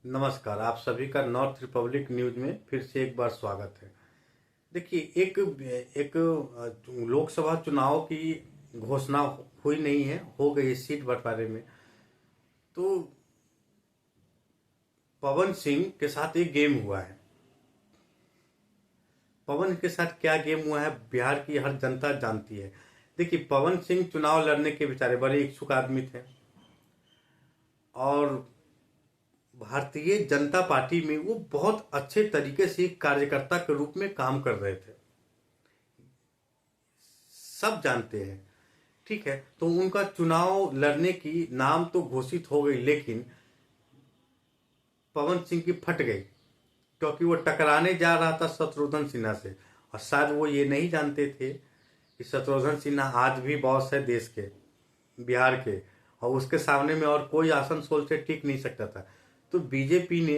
नमस्कार। आप सभी का नॉर्थ रिपब्लिक न्यूज में फिर से एक बार स्वागत है। देखिए, एक एक लोकसभा चुनाव की घोषणा हुई नहीं है, हो गई है सीट बंटवारे में। तो पवन सिंह के साथ एक गेम हुआ है। पवन के साथ क्या गेम हुआ है, बिहार की हर जनता जानती है। देखिए, पवन सिंह चुनाव लड़ने के बेचारे बड़े इच्छुक आदमी थे और भारतीय जनता पार्टी में वो बहुत अच्छे तरीके से एक कार्यकर्ता के रूप में काम कर रहे थे, सब जानते हैं। ठीक है, तो उनका चुनाव लड़ने की नाम तो घोषित हो गई, लेकिन पवन सिंह की फट गई क्योंकि वो टकराने जा रहा था शत्रुघ्न सिन्हा से। और शायद वो ये नहीं जानते थे कि शत्रुघ्न सिन्हा आज भी बॉस है देश के, बिहार के, और उसके सामने में और कोई आसनसोल से टिक नहीं सकता था। तो बीजेपी ने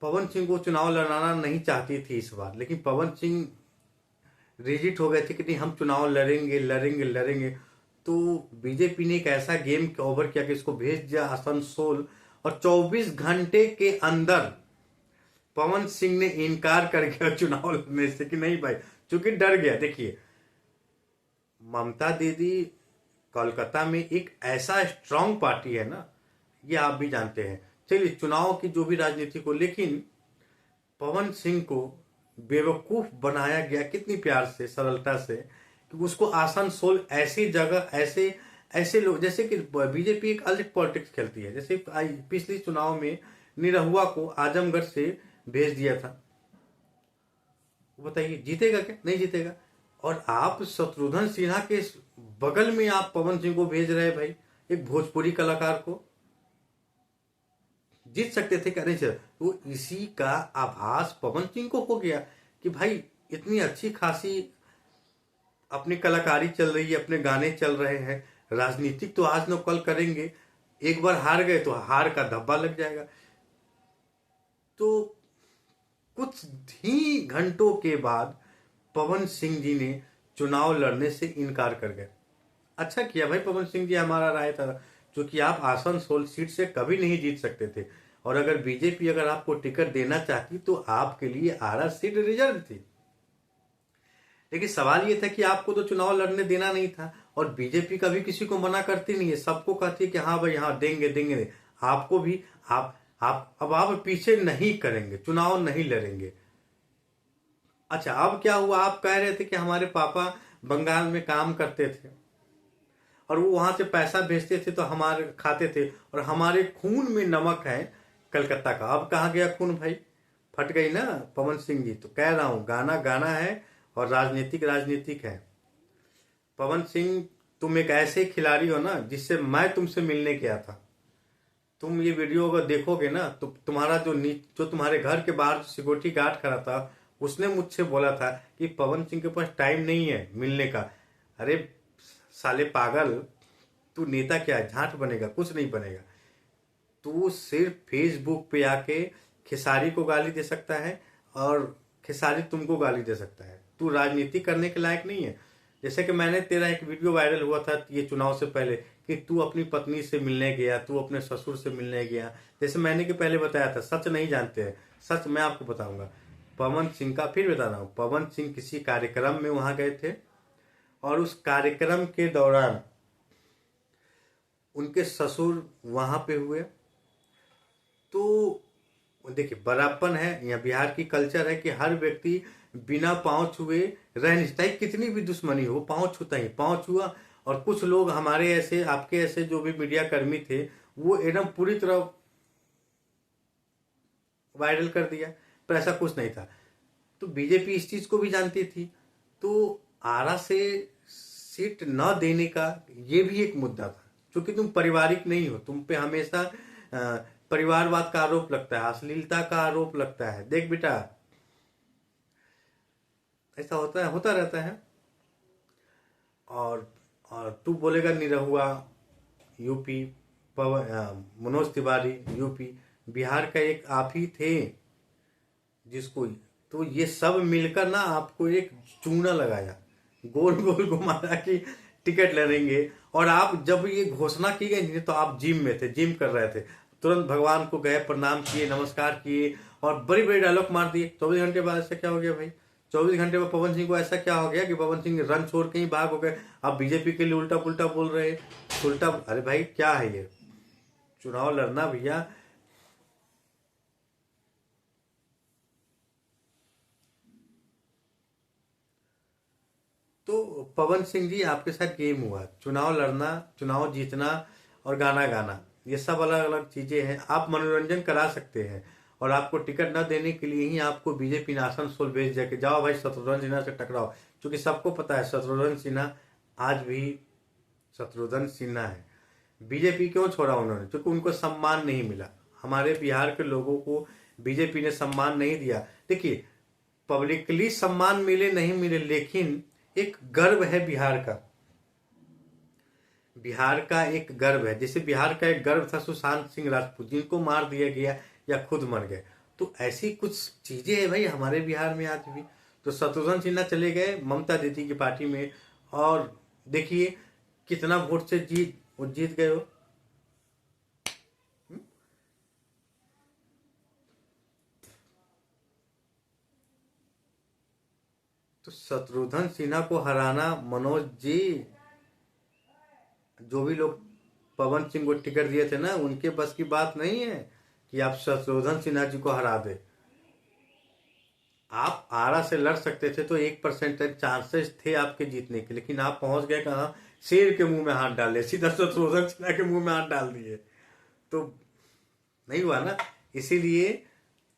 पवन सिंह को चुनाव लड़ाना नहीं चाहती थी इस बार, लेकिन पवन सिंह रिजिट हो गए थे कि नहीं, हम चुनाव लड़ेंगे लड़ेंगे लड़ेंगे। तो बीजेपी ने एक ऐसा गेम ओवर किया कि इसको भेज दिया आसनसोल, और 24 घंटे के अंदर पवन सिंह ने इनकार कर गया चुनाव लड़ने से कि नहीं भाई, चूंकि डर गया। देखिए, ममता दीदी कोलकाता में एक ऐसा स्ट्रांग पार्टी है ना, ये आप भी जानते हैं। चलिए, चुनाव की जो भी राजनीति को, लेकिन पवन सिंह को बेवकूफ बनाया गया कितनी प्यार से, सरलता से, कि उसको आसनसोल ऐसी जगह, ऐसे ऐसे लोग, जैसे कि बीजेपी एक अलग पॉलिटिक्स खेलती है। जैसे पिछले चुनाव में निरहुआ को आजमगढ़ से भेज दिया था, बताइए जीतेगा क्या? नहीं जीतेगा। और आप शत्रुघ्न सिन्हा के बगल में आप पवन सिंह को भेज रहे हैं भाई, एक भोजपुरी कलाकार को। जीत सकते थे क्या? नहीं सर। तो इसी का आभास पवन सिंह को हो गया कि भाई इतनी अच्छी खासी अपनी कलाकारी चल रही है, अपने गाने चल रहे हैं, राजनीतिक तो आज न कल करेंगे, एक बार हार गए तो हार का धब्बा लग जाएगा। तो कुछ ही घंटों के बाद पवन सिंह जी ने चुनाव लड़ने से इनकार कर गए। अच्छा किया भाई पवन सिंह जी, हमारा राय था, क्योंकि आप आसनसोल सीट से कभी नहीं जीत सकते थे, और अगर बीजेपी अगर आपको टिकट देना चाहती तो आपके लिए आरा सीट रिजर्व थी। लेकिन सवाल ये था कि आपको तो चुनाव लड़ने देना नहीं था, और बीजेपी कभी किसी को मना करती नहीं है, सबको कहती है कि हाँ भाई हाँ देंगे देंगे। आपको भी आप पीछे नहीं करेंगे, चुनाव नहीं लड़ेंगे। अच्छा, अब क्या हुआ? आप कह रहे थे कि हमारे पापा बंगाल में काम करते थे और वो वहां से पैसा भेजते थे तो हमारे खाते थे, और हमारे खून में नमक है कलकत्ता का। अब कहाँ गया खून भाई? फट गई ना पवन सिंह जी। तो कह रहा हूं, गाना गाना है और राजनीतिक राजनीतिक है। पवन सिंह, तुम एक ऐसे खिलाड़ी हो ना जिससे मैं तुमसे मिलने गया था। तुम ये वीडियो अगर देखोगे ना तो तुम्हारा जो तुम्हारे घर के बाहर सिक्योरिटी गार्ड खड़ा था, उसने मुझसे बोला था कि पवन सिंह के पास टाइम नहीं है मिलने का। अरे साले पागल, तू नेता क्या है, झांट बनेगा? कुछ नहीं बनेगा। तू सिर्फ फेसबुक पे आके खेसारी को गाली दे सकता है और खेसारी तुमको गाली दे सकता है। तू राजनीति करने के लायक नहीं है। जैसे कि मैंने, तेरा एक वीडियो वायरल हुआ था ये चुनाव से पहले कि तू अपनी पत्नी से मिलने गया, तू अपने ससुर से मिलने गया। जैसे मैंने कि पहले बताया था, सच नहीं जानते हैं, सच मैं आपको बताऊंगा। पवन सिंह का फिर बता रहा हूं, पवन सिंह किसी कार्यक्रम में वहां गए थे और उस कार्यक्रम के दौरान उनके ससुर वहां पे हुए। तो देखिए, बड़ापन है, यहाँ बिहार की कल्चर है कि हर व्यक्ति बिना पांव छुए रह नहीं सकता। कितनी भी दुश्मनी हो, पांव छूता ही, पांव छुआ। और कुछ लोग हमारे ऐसे, आपके ऐसे जो भी मीडिया कर्मी थे, वो एकदम पूरी तरह वायरल कर दिया, पर ऐसा कुछ नहीं था। तो बीजेपी इस चीज को भी जानती थी। तो आरा से सीट न देने का ये भी एक मुद्दा था, क्योंकि तुम पारिवारिक नहीं हो, तुम पे हमेशा परिवारवाद का आरोप लगता है, अश्लीलता का आरोप लगता है। देख बेटा, ऐसा होता है, होता रहता है। और तू बोलेगा निरहुआ यूपी, मनोज तिवारी यूपी, बिहार का एक आप ही थे जिसको, तो ये सब मिलकर ना आपको एक चूना लगाया, गोल गोल घुमाया कि टिकट लड़ेंगे। और आप जब ये घोषणा की गई तो आप जिम में थे, जिम कर रहे थे, तुरंत भगवान को गए, प्रणाम किए, नमस्कार किए और बड़ी बड़ी डायलॉग मार दिए। 24 घंटे बाद ऐसा क्या हो गया भाई? 24 घंटे में पवन सिंह को ऐसा क्या हो गया कि पवन सिंह रन छोड़ के ही भाग हो गए? अब बीजेपी के लिए उल्टा पुल्टा बोल रहे हैं, उल्टा। अरे भाई क्या है ये? चुनाव लड़ना भैया, तो पवन सिंह जी आपके साथ गेम हुआ। चुनाव लड़ना, चुनाव जीतना और गाना गाना, ये सब अलग अलग चीजें हैं। आप मनोरंजन करा सकते हैं और आपको टिकट न देने के लिए ही आपको बीजेपी ने आसनसोल भेज दिया कि जाओ भाई शत्रुघ्न सिन्हा से टकराओ। क्योंकि सबको पता है शत्रुघ्न सिन्हा आज भी शत्रुघ्न सिन्हा है। बीजेपी क्यों छोड़ा उन्होंने? क्योंकि उनको सम्मान नहीं मिला। हमारे बिहार के लोगों को बीजेपी ने सम्मान नहीं दिया। देखिए, पब्लिकली सम्मान मिले नहीं मिले, लेकिन एक गर्व है बिहार का। बिहार का एक गर्व है। जैसे बिहार का एक गर्व था सुशांत सिंह राजपूत, जिनको मार दिया गया या खुद मर गए। तो ऐसी कुछ चीजें हैं भाई हमारे बिहार में आज भी। तो शत्रुघ्न सिन्हा चले गए ममता दीदी की पार्टी में, और देखिए कितना वोट से जीत गए हो। तो शत्रुघ्न सिन्हा को हराना, मनोज जी, जो भी लोग पवन सिंह को टिकट दिए थे ना, उनके बस की बात नहीं है कि आप शत्रुघ्न सिन्हा जी को हरा दे। आप आरा से लड़ सकते थे तो 1% चांसेस थे आपके जीतने के, लेकिन आप पहुंच गए कहाँ? शेर के मुंह में हाथ डाले, सीधा शत्रुघ्न सिन्हा के मुंह में हाथ डाल दिए। तो नहीं हुआ ना। इसीलिए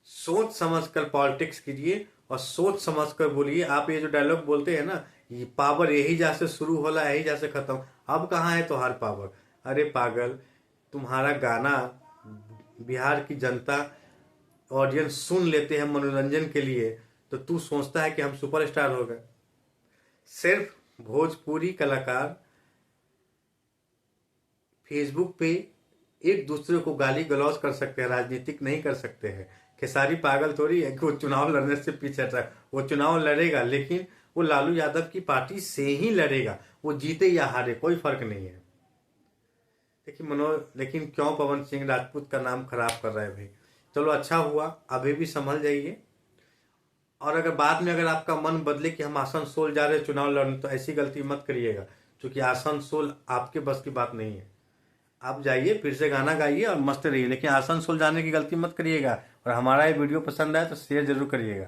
सोच समझकर पॉलिटिक्स कीजिए और सोच समझकर बोलिए। आप ये जो डायलॉग बोलते हैं ना, ये पावर यही जा से शुरू होला, यही जा से खत्म, अब कहाँ है तुम्हार पावर? अरे पागल, तुम्हारा गाना बिहार की जनता ऑडियंस सुन लेते हैं मनोरंजन के लिए, तो तू सोचता है कि हम सुपरस्टार हो गए। सिर्फ भोजपुरी कलाकार फेसबुक पे एक दूसरे को गाली गलौज कर सकते हैं, राजनीतिक नहीं कर सकते हैं। खेसारी पागल थोड़ी है कि वो चुनाव लड़ने से पीछे हटा। वो चुनाव लड़ेगा, लेकिन वो लालू यादव की पार्टी से ही लड़ेगा। वो जीते या हारे कोई फर्क नहीं है। लेकिन क्यों पवन सिंह राजपूत का नाम खराब कर रहे हैं भाई? चलो अच्छा हुआ, अभी भी संभल जाइए। और अगर बाद में अगर आपका मन बदले कि हम आसनसोल जा रहे हैं चुनाव लड़ने, तो ऐसी गलती मत करिएगा, क्योंकि आसनसोल आपके बस की बात नहीं है। आप जाइए, फिर से गाना गाइए और मस्त रहिए, लेकिन आसनसोल जाने की गलती मत करिएगा। और हमारा ये वीडियो पसंद आए तो शेयर जरूर करिएगा।